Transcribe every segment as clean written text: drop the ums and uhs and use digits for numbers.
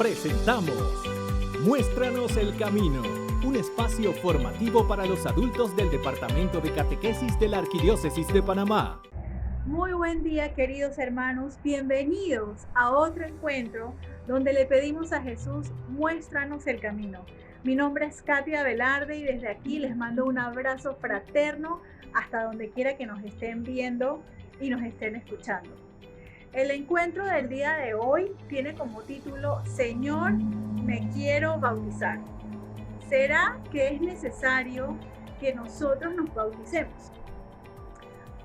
Presentamos Muéstranos el Camino, un espacio formativo para los adultos del Departamento de Catequesis de la Arquidiócesis de Panamá. Muy buen día, queridos hermanos. Bienvenidos a otro encuentro donde le pedimos a Jesús, muéstranos el camino. Mi nombre es Katia Velarde y desde aquí les mando un abrazo fraterno hasta donde quiera que nos estén viendo y nos estén escuchando. El encuentro del día de hoy tiene como título Señor, me quiero bautizar. ¿Será que es necesario que nosotros nos bauticemos?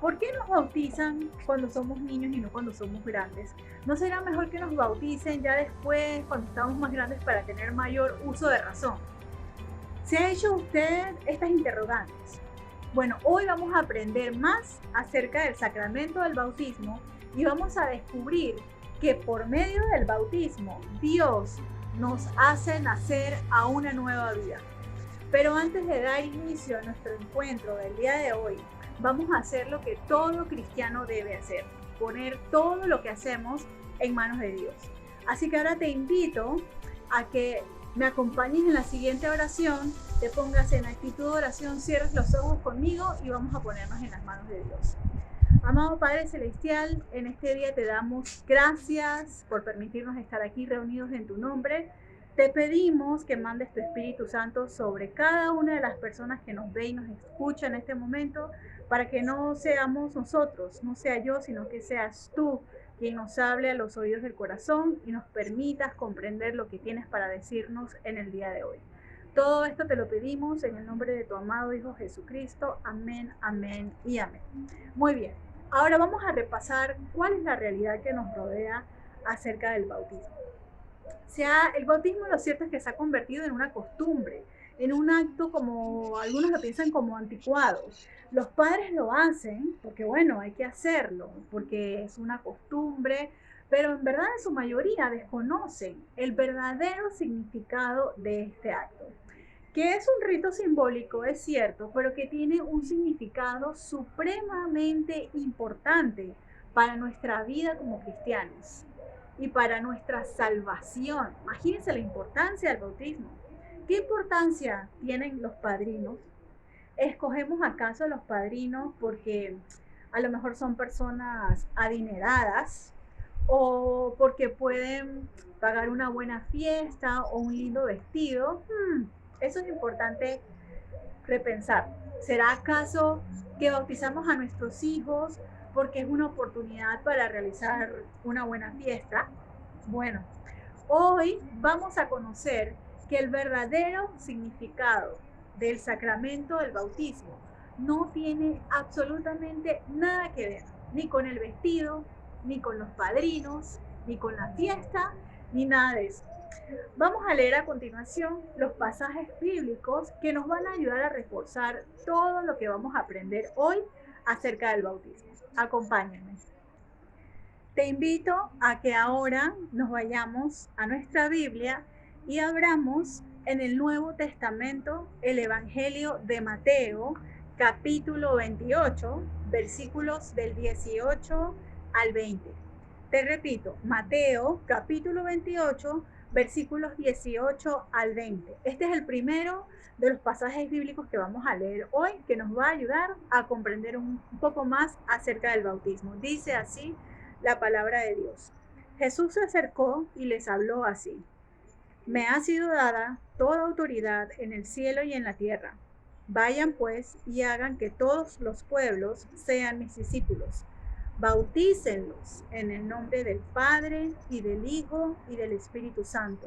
¿Por qué nos bautizan cuando somos niños y no cuando somos grandes? ¿No será mejor que nos bauticen ya después, cuando estamos más grandes, para tener mayor uso de razón? ¿Se ha hecho usted estas interrogantes? Bueno, hoy vamos a aprender más acerca del sacramento del bautismo y vamos a descubrir que por medio del bautismo Dios nos hace nacer a una nueva vida. Pero antes de dar inicio a nuestro encuentro del día de hoy, vamos a hacer lo que todo cristiano debe hacer, poner todo lo que hacemos en manos de Dios. Así que ahora te invito a que me acompañes en la siguiente oración, te pongas en actitud de oración, cierres los ojos conmigo y vamos a ponernos en las manos de Dios. Amado Padre Celestial, en este día te damos gracias por permitirnos estar aquí reunidos en tu nombre. Te pedimos que mandes tu Espíritu Santo sobre cada una de las personas que nos ve y nos escucha en este momento, para que no seamos nosotros, no sea yo, sino que seas tú quien nos hable a los oídos del corazón y nos permitas comprender lo que tienes para decirnos en el día de hoy. Todo esto te lo pedimos en el nombre de tu amado Hijo Jesucristo. Amén, amén y amén. Muy bien, ahora vamos a repasar cuál es la realidad que nos rodea acerca del bautismo. El bautismo, lo cierto es que se ha convertido en una costumbre, en un acto como algunos lo piensan como anticuado. Los padres lo hacen porque, bueno, hay que hacerlo, porque es una costumbre, pero en verdad en su mayoría desconocen el verdadero significado de este acto. Que es un rito simbólico, es cierto, pero que tiene un significado supremamente importante para nuestra vida como cristianos y para nuestra salvación. Imagínense la importancia del bautismo. ¿Qué importancia tienen los padrinos? ¿Escogemos acaso a los padrinos porque a lo mejor son personas adineradas o porque pueden pagar una buena fiesta o un lindo vestido? Eso es importante repensar. ¿Será acaso que bautizamos a nuestros hijos porque es una oportunidad para realizar una buena fiesta? Bueno, hoy vamos a conocer que el verdadero significado del sacramento del bautismo no tiene absolutamente nada que ver, ni con el vestido, ni con los padrinos, ni con la fiesta, ni nada de eso. Vamos a leer a continuación los pasajes bíblicos que nos van a ayudar a reforzar todo lo que vamos a aprender hoy acerca del bautismo. Acompáñenme. Te invito a que ahora nos vayamos a nuestra Biblia y abramos en el Nuevo Testamento el Evangelio de Mateo, capítulo 28, versículos del 18 al 20. Te repito, Mateo, capítulo 28, versículos 18 al 20. Este es el primero de los pasajes bíblicos que vamos a leer hoy, que nos va a ayudar a comprender un poco más acerca del bautismo. Dice así la palabra de Dios. Jesús se acercó y les habló así: me ha sido dada toda autoridad en el cielo y en la tierra. Vayan pues y hagan que todos los pueblos sean mis discípulos. Bautícenlos en el nombre del Padre y del Hijo y del Espíritu Santo,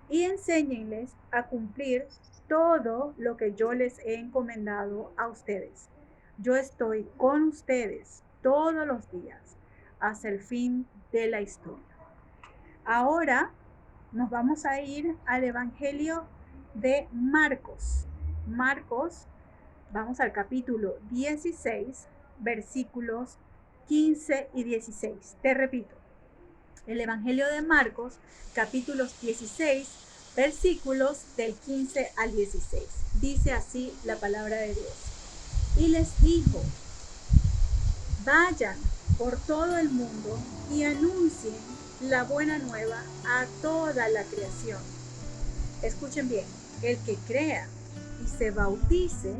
y enséñenles a cumplir todo lo que yo les he encomendado a ustedes. Yo estoy con ustedes todos los días hasta el fin de la historia. Ahora nos vamos a ir al Evangelio de Marcos. Marcos, vamos al capítulo 16, versículos 15 y 16. Te repito, el Evangelio de Marcos, capítulos 16, versículos del 15 al 16. Dice así la palabra de Dios. Y les dijo: vayan por todo el mundo y anuncien la buena nueva a toda la creación. Escuchen bien, el que crea y se bautice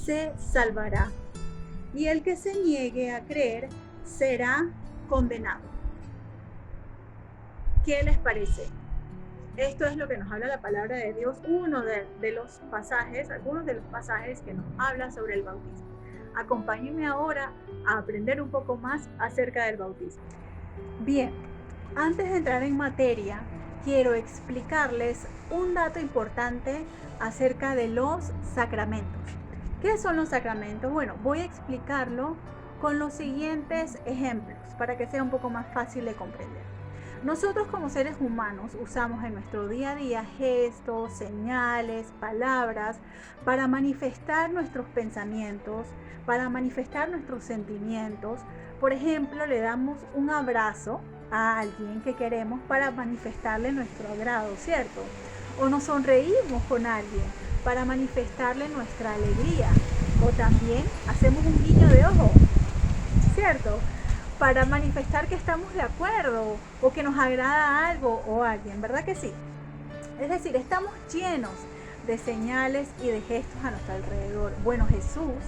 se salvará, y el que se niegue a creer será condenado. ¿Qué les parece? Esto es lo que nos habla la palabra de Dios, algunos de los pasajes que nos habla sobre el bautismo. Acompáñenme ahora a aprender un poco más acerca del bautismo. Bien, antes de entrar en materia, quiero explicarles un dato importante acerca de los sacramentos. ¿Qué son los sacramentos? Bueno, voy a explicarlo con los siguientes ejemplos para que sea un poco más fácil de comprender. Nosotros como seres humanos usamos en nuestro día a día gestos, señales, palabras para manifestar nuestros pensamientos, para manifestar nuestros sentimientos. Por ejemplo, le damos un abrazo a alguien que queremos para manifestarle nuestro agrado, ¿cierto? O nos sonreímos con alguien para manifestarle nuestra alegría. O también hacemos un guiño de ojo, ¿cierto? Para manifestar que estamos de acuerdo o que nos agrada algo o alguien, ¿verdad que sí? Es decir, estamos llenos de señales y de gestos a nuestro alrededor. Bueno, Jesús,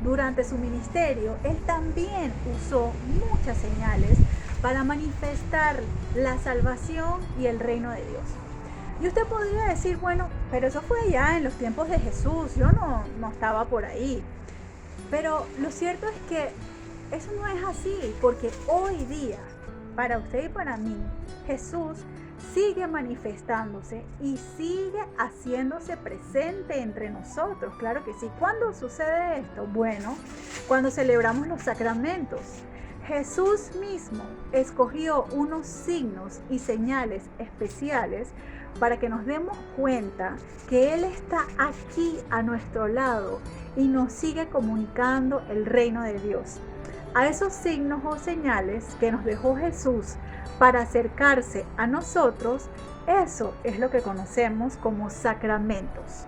durante su ministerio, él también usó muchas señales para manifestar la salvación y el reino de Dios. Y usted podría decir, bueno, pero eso fue ya en los tiempos de Jesús, yo no estaba por ahí. Pero lo cierto es que eso no es así, porque hoy día, para usted y para mí, Jesús sigue manifestándose y sigue haciéndose presente entre nosotros. Claro que sí. ¿Cuándo sucede esto? Bueno, cuando celebramos los sacramentos. Jesús mismo escogió unos signos y señales especiales para que nos demos cuenta que Él está aquí a nuestro lado y nos sigue comunicando el reino de Dios. A esos signos o señales que nos dejó Jesús para acercarse a nosotros, eso es lo que conocemos como sacramentos.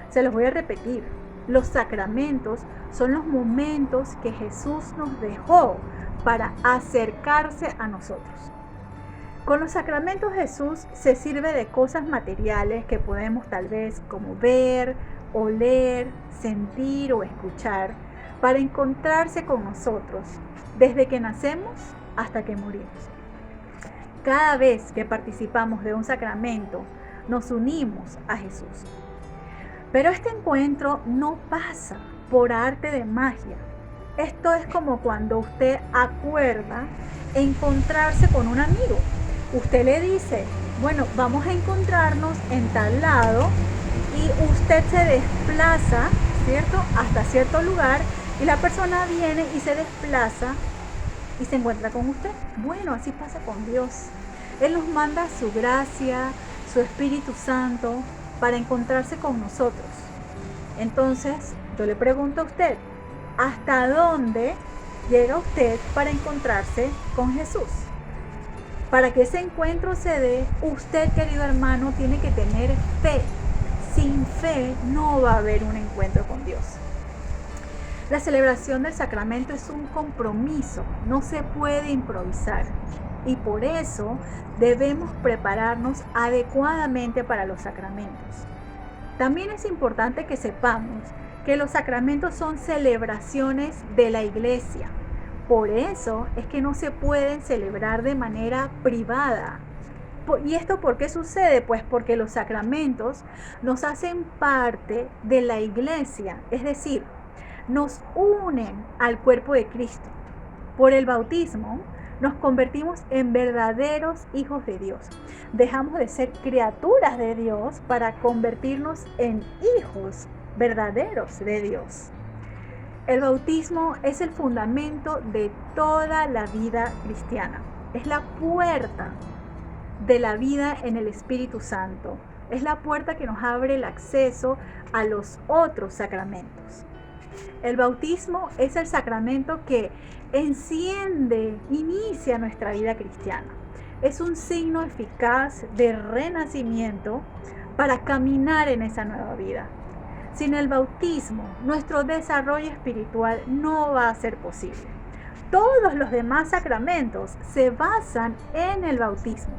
Se los voy a repetir. Los sacramentos son los momentos que Jesús nos dejó para acercarse a nosotros. Con los sacramentos Jesús se sirve de cosas materiales que podemos tal vez como ver, oler, sentir o escuchar para encontrarse con nosotros desde que nacemos hasta que morimos. Cada vez que participamos de un sacramento, nos unimos a Jesús. Pero este encuentro no pasa por arte de magia. Esto es como cuando usted acuerda encontrarse con un amigo. Usted le dice, bueno, vamos a encontrarnos en tal lado y usted se desplaza, ¿cierto?, hasta cierto lugar y la persona viene y se desplaza y se encuentra con usted. Bueno, así pasa con Dios. Él nos manda su gracia, su Espíritu Santo para encontrarse con nosotros. Entonces, yo le pregunto a usted, ¿hasta dónde llega usted para encontrarse con Jesús? Para que ese encuentro se dé, usted, querido hermano, tiene que tener fe. Sin fe no va a haber un encuentro con Dios. La celebración del sacramento es un compromiso, no se puede improvisar. Y por eso debemos prepararnos adecuadamente para los sacramentos. También es importante que sepamos que los sacramentos son celebraciones de la Iglesia. Por eso es que no se pueden celebrar de manera privada. ¿Y esto por qué sucede? Pues porque los sacramentos nos hacen parte de la Iglesia, es decir, nos unen al cuerpo de Cristo. Por el bautismo nos convertimos en verdaderos hijos de Dios. Dejamos de ser criaturas de Dios para convertirnos en hijos verdaderos de Dios. El bautismo es el fundamento de toda la vida cristiana. Es la puerta de la vida en el Espíritu Santo. Es la puerta que nos abre el acceso a los otros sacramentos. El bautismo es el sacramento que inicia nuestra vida cristiana. Es un signo eficaz de renacimiento para caminar en esa nueva vida. Sin el bautismo, nuestro desarrollo espiritual no va a ser posible. todos los demás sacramentos se basan en el bautismo.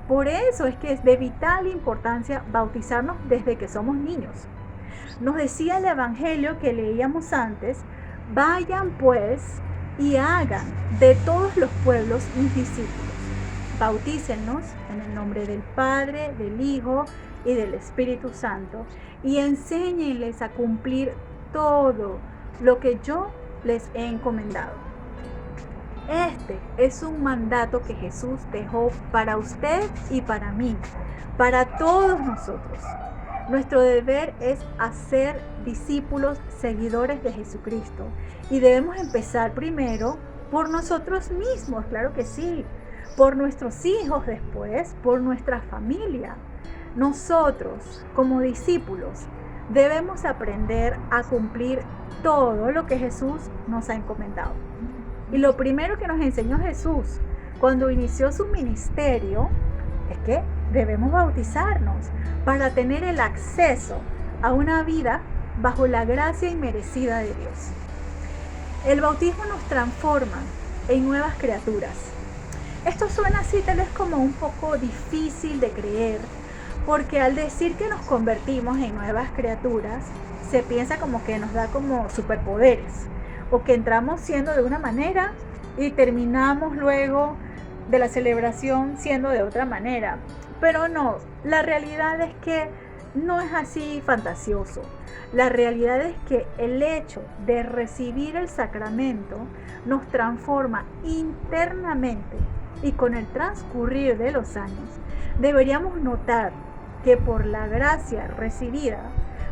Por eso es que es de vital importancia bautizarnos desde que somos niños. Nos decía el Evangelio que leíamos antes: vayan pues y hagan de todos los pueblos mis discípulos. Bautícennos en el nombre del Padre, del Hijo y del Espíritu Santo, y enséñenles a cumplir todo lo que yo les he encomendado. Este es un mandato que Jesús dejó para usted y para mí, para todos nosotros. Nuestro deber es hacer discípulos, seguidores de Jesucristo, y debemos empezar primero por nosotros mismos, claro que sí, por nuestros hijos después, por nuestra familia. Nosotros, como discípulos, debemos aprender a cumplir todo lo que Jesús nos ha encomendado. Y lo primero que nos enseñó Jesús cuando inició su ministerio es que debemos bautizarnos para tener el acceso a una vida bajo la gracia inmerecida de Dios. El bautismo nos transforma en nuevas criaturas. Esto suena así tal vez como un poco difícil de creer, porque al decir que nos convertimos en nuevas criaturas, se piensa como que nos da como superpoderes, o que entramos siendo de una manera y terminamos luego de la celebración siendo de otra manera. Pero no, la realidad es que no es así fantasioso. La realidad es que el hecho de recibir el sacramento nos transforma internamente, y con el transcurrir de los años deberíamos notar que por la gracia recibida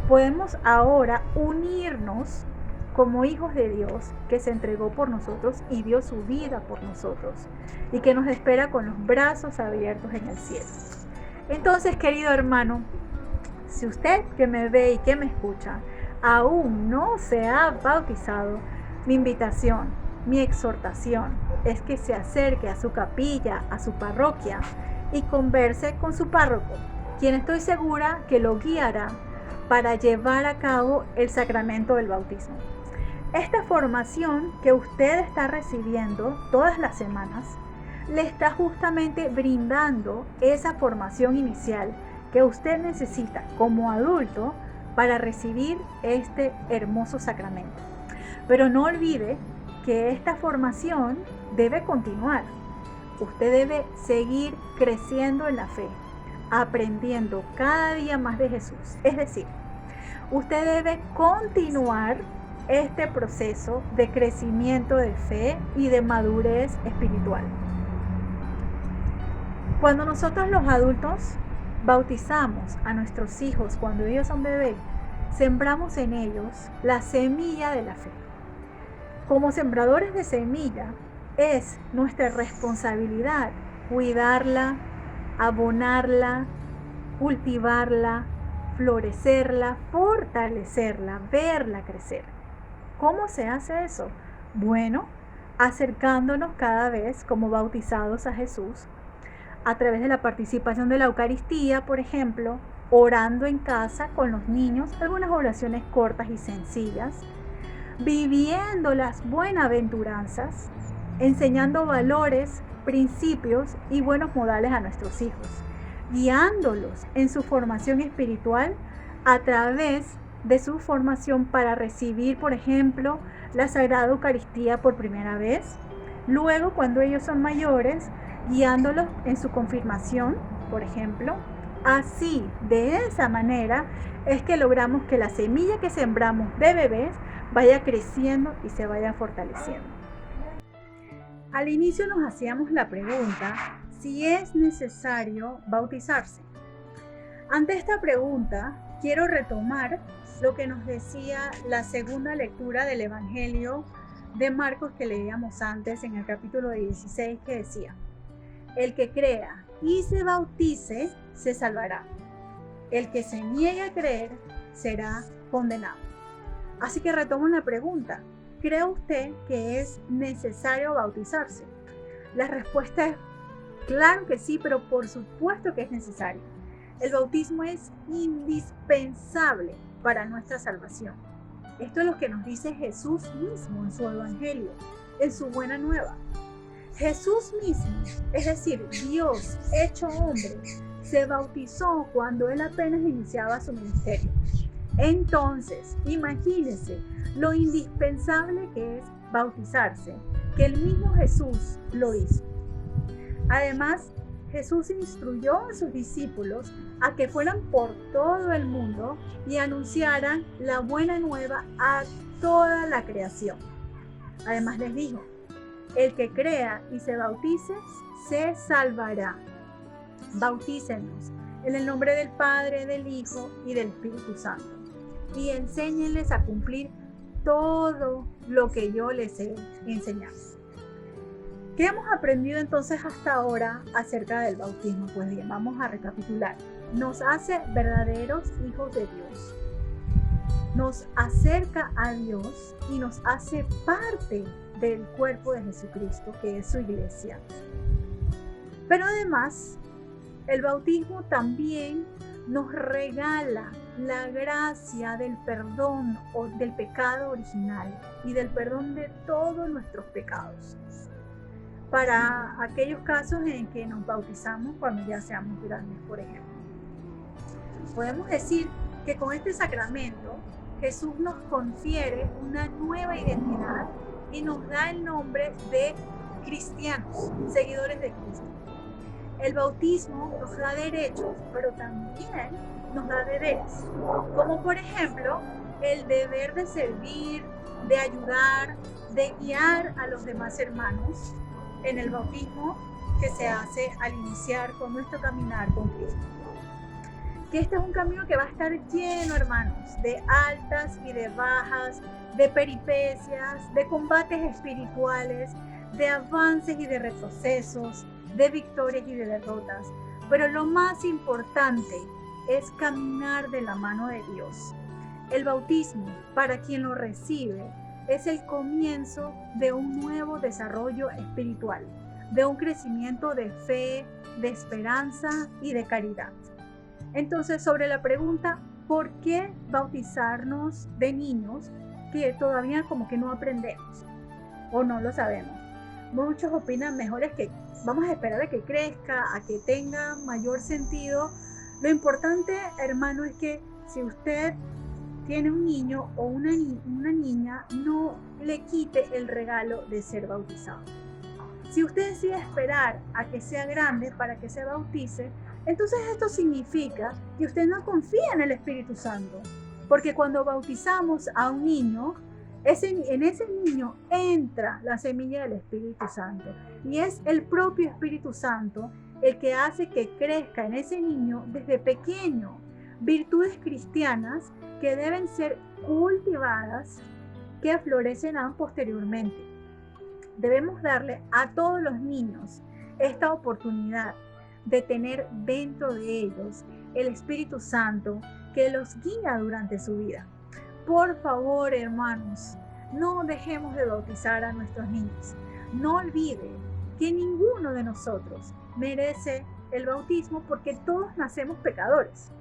podemos ahora unirnos como hijos de Dios, que se entregó por nosotros y dio su vida por nosotros, y que nos espera con los brazos abiertos en el cielo. Entonces, querido hermano, si usted que me ve y que me escucha aún no se ha bautizado, mi invitación, mi exhortación es que se acerque a su capilla, a su parroquia, y converse con su párroco, quien estoy segura que lo guiará para llevar a cabo el sacramento del bautismo. Esta formación que usted está recibiendo todas las semanas le está justamente brindando esa formación inicial que usted necesita como adulto para recibir este hermoso sacramento. Pero no olvide que esta formación debe continuar. Usted debe seguir creciendo en la fe, aprendiendo cada día más de Jesús. Es decir, usted debe continuar este proceso de crecimiento de fe y de madurez espiritual. Cuando nosotros los adultos bautizamos a nuestros hijos cuando ellos son bebés, sembramos en ellos la semilla de la fe. Como sembradores de semilla, es nuestra responsabilidad cuidarla, abonarla, cultivarla, florecerla, fortalecerla, verla crecer. ¿Cómo se hace eso? Bueno, acercándonos cada vez como bautizados a Jesús, a través de la participación de la Eucaristía, por ejemplo, orando en casa con los niños, algunas oraciones cortas y sencillas, viviendo las buenaventuranzas, enseñando valores, principios y buenos modales a nuestros hijos, guiándolos en su formación espiritual a través de su formación para recibir, por ejemplo, la Sagrada Eucaristía por primera vez. Luego, cuando ellos son mayores, guiándolos en su confirmación, por ejemplo. Así, de esa manera, es que logramos que la semilla que sembramos de bebés vaya creciendo y se vaya fortaleciendo. Al inicio nos hacíamos la pregunta si es necesario bautizarse. Ante esta pregunta, quiero retomar lo que nos decía la segunda lectura del Evangelio de Marcos que leíamos antes en el capítulo 16, que decía: el que crea y se bautice se salvará. El que se niegue a creer será condenado. Así que retomo la pregunta: ¿cree usted que es necesario bautizarse? La respuesta es claro que sí, pero por supuesto que es necesario. El bautismo es indispensable para nuestra salvación. Esto es lo que nos dice Jesús mismo en su Evangelio. en su buena nueva. Jesús mismo, es decir, Dios hecho hombre, se bautizó cuando él apenas iniciaba su ministerio. Entonces, imagínense lo indispensable que es bautizarse, que el mismo Jesús lo hizo. Además, Jesús instruyó a sus discípulos a que fueran por todo el mundo y anunciaran la buena nueva a toda la creación. Además les dijo: el que crea y se bautice, se salvará. Bautícenlos en el nombre del Padre, del Hijo y del Espíritu Santo, y enséñenles a cumplir todo lo que yo les he enseñado. ¿Qué hemos aprendido entonces hasta ahora acerca del bautismo? Pues bien, vamos a recapitular. Nos hace verdaderos hijos de Dios. Nos acerca a Dios y nos hace parte del cuerpo de Jesucristo, que es su iglesia. Pero además, el bautismo también nos regala la gracia del perdón o del pecado original y del perdón de todos nuestros pecados. Para aquellos casos en que nos bautizamos cuando ya seamos grandes, por ejemplo. Podemos decir que con este sacramento Jesús nos confiere una nueva identidad y nos da el nombre de cristianos, seguidores de Cristo. El bautismo nos da derechos, pero también nos da deberes, como por ejemplo el deber de servir, de ayudar, de guiar a los demás hermanos en el bautismo que se hace al iniciar con nuestro caminar con Cristo. Que este es un camino que va a estar lleno, hermanos, de altas y de bajas, de peripecias, de combates espirituales, de avances y de retrocesos, de victorias y de derrotas. Pero lo más importante es caminar de la mano de Dios. El bautismo, para quien lo recibe, es el comienzo de un nuevo desarrollo espiritual, de un crecimiento de fe, de esperanza y de caridad. Entonces, sobre la pregunta, ¿por qué bautizarnos de niños que todavía como que no aprendemos o no lo sabemos? Muchos opinan mejor es que vamos a esperar a que crezca, a que tenga mayor sentido. Lo importante, hermano, es que si usted tiene un niño o una niña, no le quite el regalo de ser bautizado. Si usted decide esperar a que sea grande para que se bautice, entonces esto significa que usted no confía en el Espíritu Santo, porque cuando bautizamos a un niño, en ese niño entra la semilla del Espíritu Santo, y es el propio Espíritu Santo el que hace que crezca en ese niño desde pequeño virtudes cristianas que deben ser cultivadas, que florecerán posteriormente. Debemos darle a todos los niños esta oportunidad de tener dentro de ellos el Espíritu Santo que los guía durante su vida. Por favor, hermanos, no dejemos de bautizar a nuestros niños. No olviden que ninguno de nosotros merece el bautismo porque todos nacemos pecadores.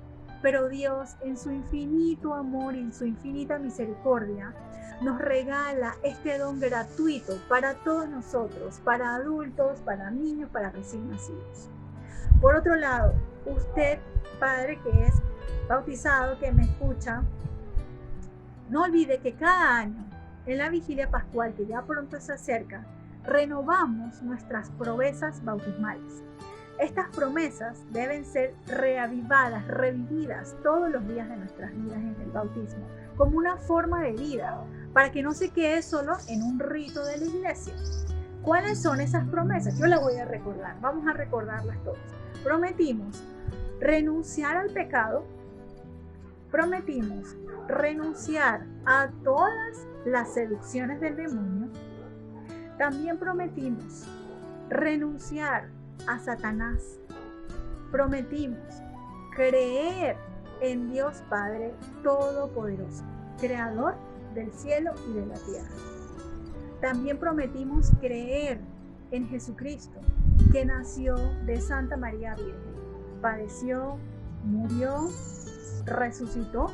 Pero Dios, en su infinito amor y en su infinita misericordia, nos regala este don gratuito para todos nosotros, para adultos, para niños, para recién nacidos. Por otro lado, usted, padre que es bautizado, que me escucha, no olvide que cada año, en la vigilia pascual que ya pronto se acerca, renovamos nuestras promesas bautismales. Estas promesas deben ser reavivadas, revividas todos los días de nuestras vidas en el bautismo, como una forma de vida, para que no se quede solo en un rito de la iglesia. ¿Cuáles son esas promesas? Yo las voy a recordar, vamos a recordarlas todas. Prometimos renunciar al pecado, prometimos renunciar a todas las seducciones del demonio, también prometimos renunciar a Satanás, prometimos creer en Dios Padre Todopoderoso, Creador del cielo y de la tierra. También prometimos creer en Jesucristo, que nació de Santa María Virgen, padeció, murió, resucitó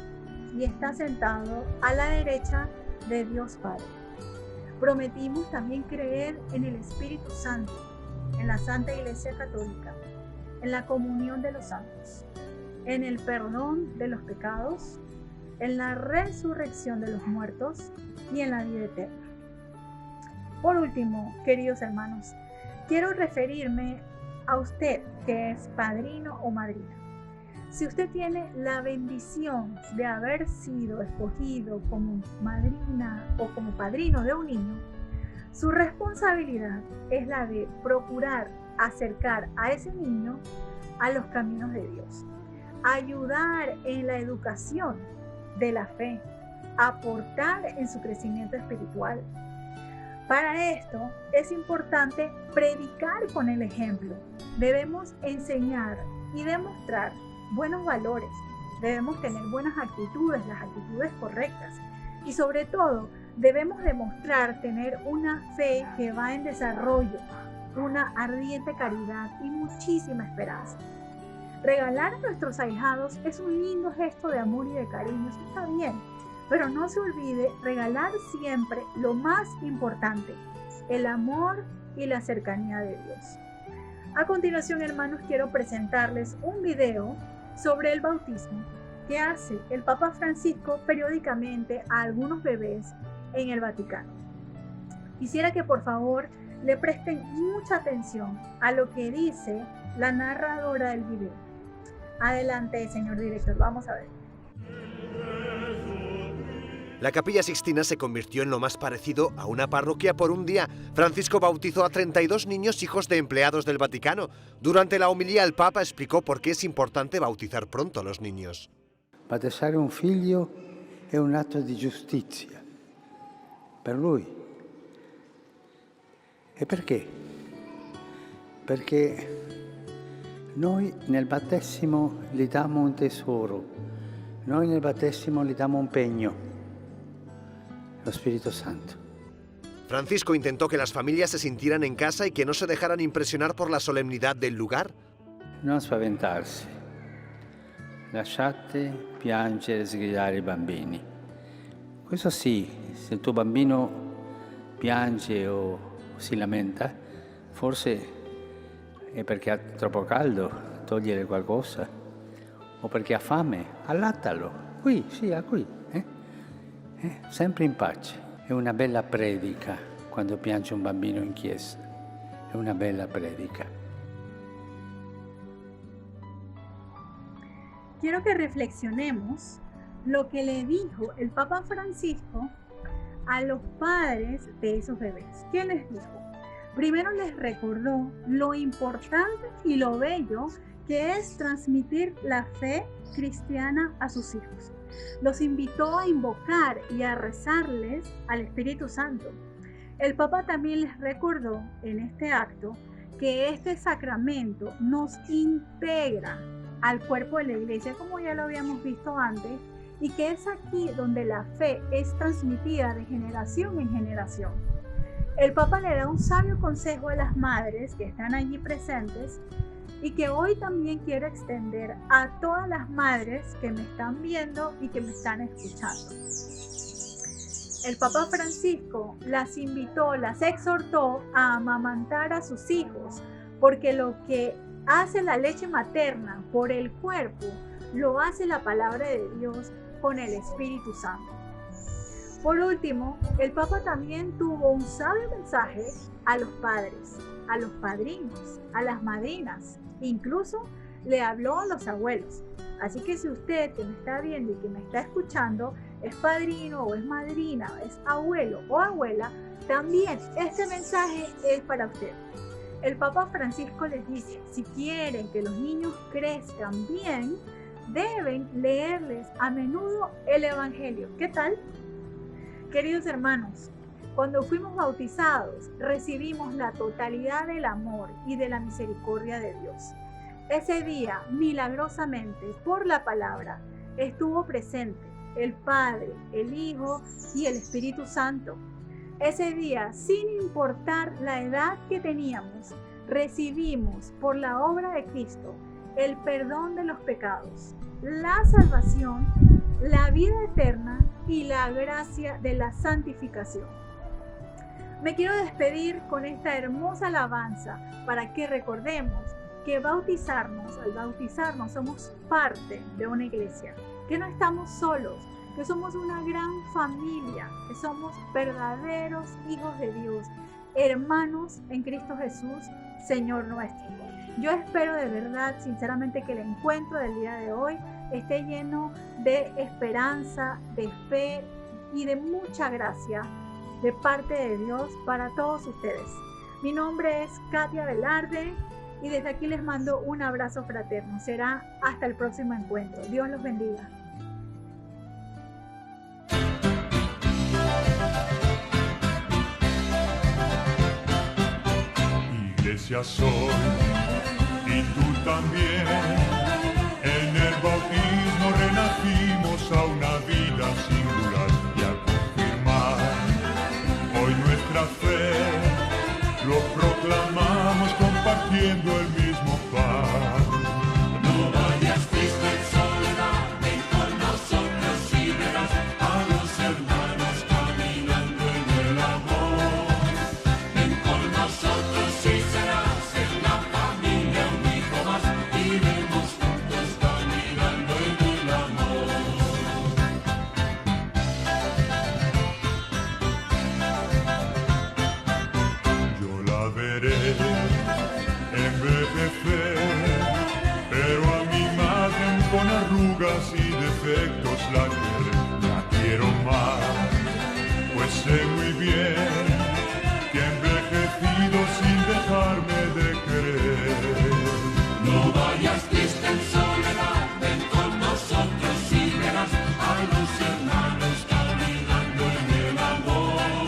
y está sentado a la derecha de Dios Padre. Prometimos también creer en el Espíritu Santo, en la Santa Iglesia Católica, en la comunión de los santos, en el perdón de los pecados, en la resurrección de los muertos y en la vida eterna. Por último, queridos hermanos, quiero referirme a usted que es padrino o madrina. Si usted tiene la bendición de haber sido escogido como madrina o como padrino de un niño, su responsabilidad es la de procurar acercar a ese niño a los caminos de Dios, ayudar en la educación de la fe, aportar en su crecimiento espiritual. Para esto es importante predicar con el ejemplo. Debemos enseñar y demostrar buenos valores. Debemos tener buenas actitudes, las actitudes correctas. Y sobre todo, debemos demostrar tener una fe que va en desarrollo, una ardiente caridad y muchísima esperanza. Regalar a nuestros ahijados es un lindo gesto de amor y de cariño, eso está bien. Pero no se olvide regalar siempre lo más importante, el amor y la cercanía de Dios. A continuación, hermanos, quiero presentarles un video sobre el bautismo que hace el Papa Francisco periódicamente a algunos bebés en el Vaticano. Quisiera que por favor le presten mucha atención a lo que dice la narradora del video. Adelante, señor director, vamos a ver. La Capilla Sixtina se convirtió en lo más parecido a una parroquia por un día. Francisco bautizó a 32 niños hijos de empleados del Vaticano. Durante la homilía el Papa explicó por qué es importante bautizar pronto a los niños. Battezzare un figlio è un atto di giustizia per lui. E perché? Perché noi nel battesimo gli diamo un tesoro, noi nel battesimo gli diamo un pegno. Lo Espíritu Santo. Francisco intentó que las familias se sintieran en casa y que no se dejaran impresionar por la solemnidad del lugar. Non spaventarsi. Lasciate piangere e sgridare i bambini. Questo sì, se il tuo bambino piange o si lamenta, forse è perché ha troppo caldo, togliere qualcosa, o perché ha fame, allattalo. Qui, sì, qui. Sempre in pace. È una bella predica quando piange un bambino in chiesa. È una bella predica. Quiero que reflexionemos lo que le dijo el Papa Francisco a los padres de esos bebés. ¿Qué les dijo? Primero les recordó lo importante y lo bello que es transmitir la fe cristiana a sus hijos. Los invitó a invocar y a rezarles al Espíritu Santo. El Papa también les recordó en este acto que este sacramento nos integra al cuerpo de la Iglesia, como ya lo habíamos visto antes, y que es aquí donde la fe es transmitida de generación en generación. El Papa le da un sabio consejo a las madres que están allí presentes y que hoy también quiero extender a todas las madres que me están viendo y que me están escuchando. El Papa Francisco las invitó, las exhortó a amamantar a sus hijos, porque lo que hace la leche materna por el cuerpo, lo hace la palabra de Dios con el Espíritu Santo. Por último, el Papa también tuvo un sabio mensaje a los padres, a los padrinos, a las madrinas, incluso le habló a los abuelos. Así que si usted que me está viendo y que me está escuchando es padrino o es madrina, es abuelo o abuela, también este mensaje es para usted. El Papa Francisco les dice, si quieren que los niños crezcan bien, deben leerles a menudo el Evangelio. ¿Qué tal? Queridos hermanos, cuando fuimos bautizados, recibimos la totalidad del amor y de la misericordia de Dios. Ese día, milagrosamente, por la palabra, estuvo presente el Padre, el Hijo y el Espíritu Santo. Ese día, sin importar la edad que teníamos, recibimos por la obra de Cristo el perdón de los pecados, la salvación, la vida eterna y la gracia de la santificación. Me quiero despedir con esta hermosa alabanza para que recordemos que al bautizarnos somos parte de una iglesia, que no estamos solos, que somos una gran familia, que somos verdaderos hijos de Dios, hermanos en Cristo Jesús, Señor nuestro. Yo espero de verdad, sinceramente, que el encuentro del día de hoy esté lleno de esperanza, de fe y de mucha gracia de parte de Dios para todos ustedes. Mi nombre es Katia Velarde y desde aquí les mando un abrazo fraterno. Será hasta el próximo encuentro. Dios los bendiga. Iglesia soy y tú también. En el bautismo renacimos a una vida singular y a confirmar hoy nuestra fe lo proclamamos compartiendo el mismo pan. No vayas triste en soledad, ven con nosotros y verás a los hermanos caminando en el amor. Ven con nosotros y serás en la familia un hijo más, iremos juntos caminando en el amor. Yo la veré envejecer, pero a mi imagen con arrugas y defectos la quiero más, pues sé muy bien que he envejecido sin dejarme de querer. No vayas triste en soledad, ven con nosotros y verás a los hermanos caminando en el amor.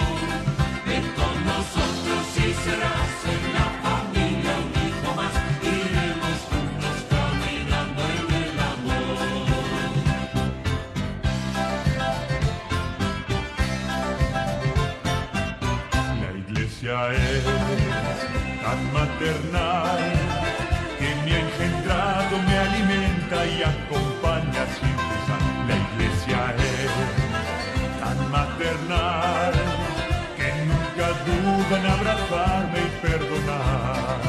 Ven con nosotros y serás en la familia un hijo más, iremos juntos caminando en el amor. La iglesia es tan maternal que me ha engendrado, me alimenta y acompaña sin cesar. La iglesia es tan maternal que nunca duda en abrazarme y perdonar.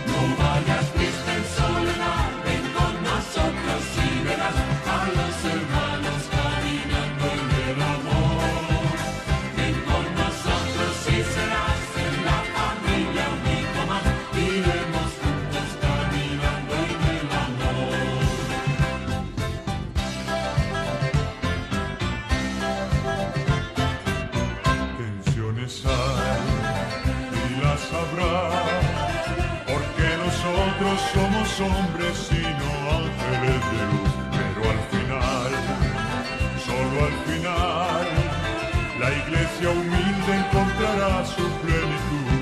No vayas triste en soledad, ven con nosotros y verás a los hermanos caminando en el amor. Ven con nosotros y serás en la familia un hijo más, iremos juntos caminando en el amor. Tensiones hay y las habrá, porque nosotros somos hombres y no ángeles de luz. Pero al final, solo al final, la iglesia humilde encontrará su plenitud.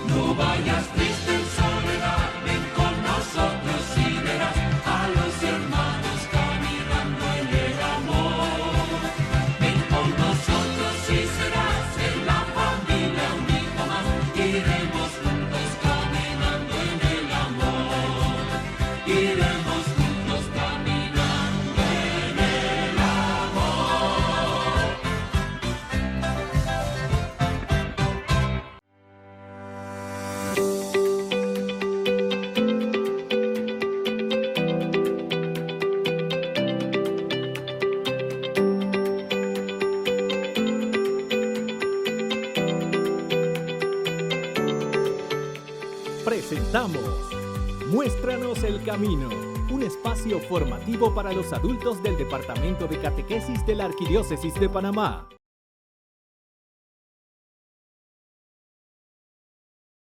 No vayas triste en soledad, ven con nosotros y verás a los hermanos caminando en el amor. Ven con nosotros y serás en la familia un hijo más, iremos juntos caminando en el amor. Iremos juntos caminando en el amor. Presentamos Muéstranos el Camino, un espacio formativo para los adultos del Departamento de Catequesis de la Arquidiócesis de Panamá.